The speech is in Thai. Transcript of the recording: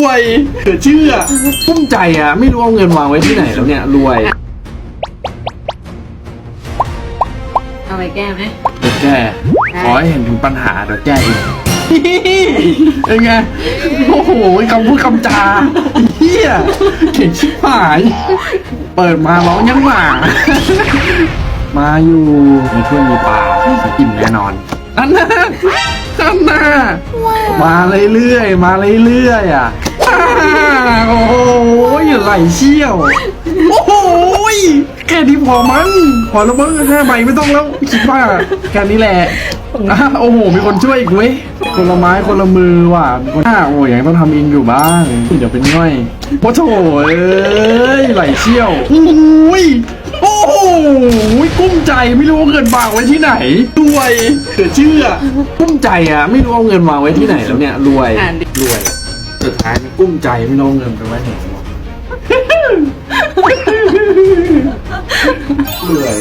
วยเกิดเชื่อปุ้มใจอ่ะไม่รู้เอาเงินวางไว้ที่ไหนแล้วเนี่ยรวย เอาไปแก้ไหม เดี๋ยวแก้ขอให้เห็นถึงปัญหาเดี๋ยวแก้เองเป็นไงโอ้โหคำพูดคำจาเฮียเก่งชิบหายเปิดมาร้องยังหมามาอยู่มีถ้วยมีปลาอิ่มแน่นอนอันน่ะมาเรื่อยๆมาเรื่อยๆอ่ะโอ้โหไหลเชี่ยวโอ้โหแค่นี้พอมั้งพอแล้วมั้ง5 ใบไม่ต้องแล้วคิดว่าแค่นี้แหละโอ้โหมีคนช่วยอีกเว้ยคนละไม้คนละมือว่ะมีคนโอ้ยยังต้องทำเองอยู่บ้างเดี๋ยวเป็นง่อยโอ้โถเอ้ยไหลเชี่ยวโอ้ยโอ้โหกุ้มใจไม่รู้เอาเงินวางไว้ที่ไหนรวยเกิดเชื่อกุ้มใจอ่ะไม่รู้เอาเงินวางไว้ที่ไหนแล้วเนี่ยรวยสุดท้ายมันกุ้มใจไม่รู้เอาเงินไปไว้ไหนหรอกรวย